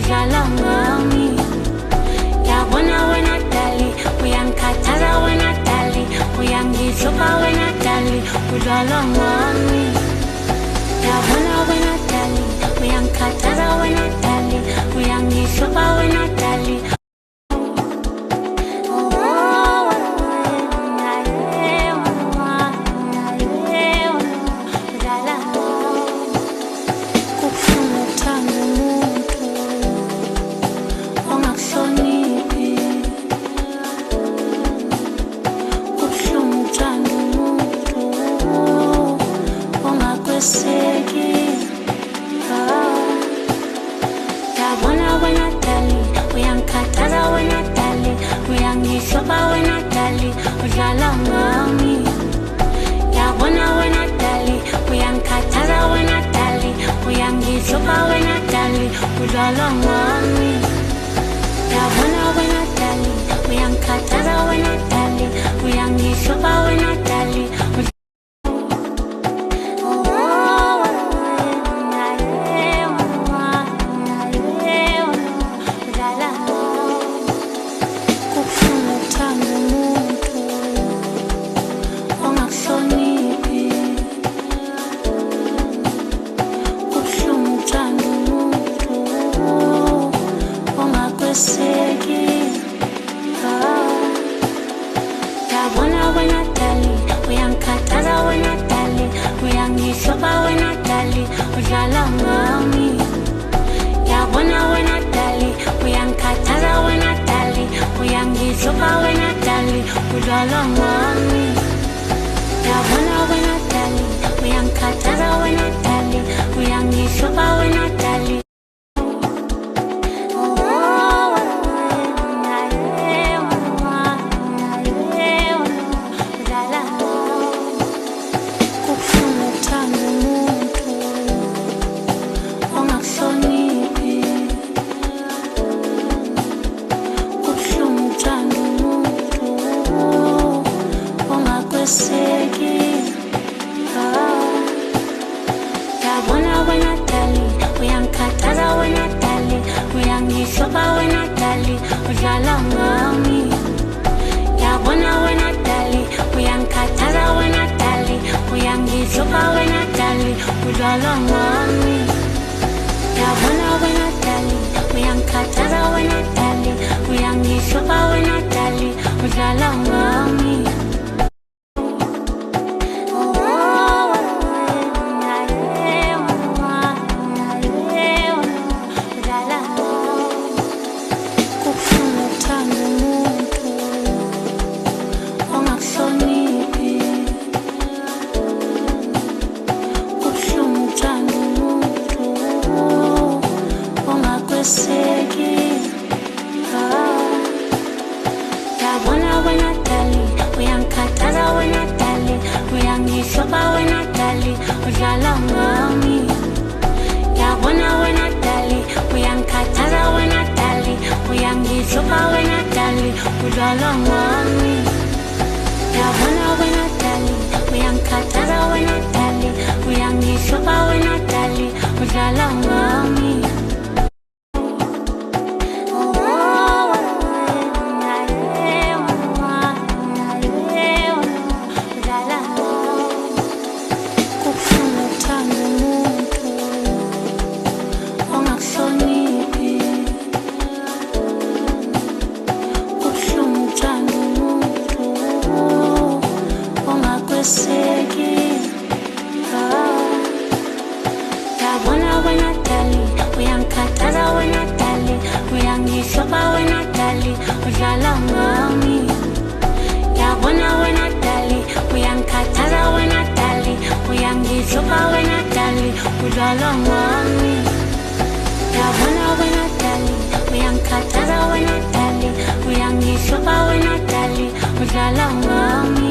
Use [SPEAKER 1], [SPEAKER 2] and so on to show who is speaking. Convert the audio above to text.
[SPEAKER 1] udlala ngami. Yabona wena dali, uyangikhathaza wena dali, uyangihlupha wena dali, udlala ngami. Yabona wena dali, uyangikhathaza wena dali, uyangihlupha wena dali. Yabona wena dali, uyangikhathaza wena dali, uyangihlupha wena dali, udlala ngami. Yabona wena dali, uyangikhathaza wena dali, uyangihlupha wena dali, udlala ngami. Yabona wena dali, uyangikhathaza wena dali, uyangihlupha wena dali. Yabona wena dali, uyangikhathaza wena dali, uyangihlupha wena dali, udlala ngami. Yabona wena dali, uyangikhathaza wena dali, uyangihlupha wena dali, udlala ngami. Yabona wena dali, uyangikhathaza wena dali, uyangihlupha wena dali. Yabona wena dali, uyangikhathaza wena dali, uyangihlupha wena dali, udlala ngami. Yabona wena dali, uyangikhathaza wena dali, uyangihlupha wena dali, udlala ngami. Yabona wena dali, uyangikhathaza wena dali, uyangihlupha wena dali, udlala ngami. Yabona wena dali, uyangikhathaza wena dali, uyangihlupha wena dali, udlala ngami. Yabona wena dali, uyangikhathaza wena dali, uyangihlupha wena dali, udlala ngami. Yabona wena dali, uyangikhathaza wena dali, uyangihlupha wena dali, udlala ngami. Yabona wena dali, uyangikhathaza wena dali, uyangihlupha wena dali, udlala ngami. Yabona wena dali, uyangikhathaza wena dali, uyangihlupha wena dali, udlala ngami. Yabona wena dali, uyangikhathaza wena dali, uyangihlupha wena dali, udlala ngami.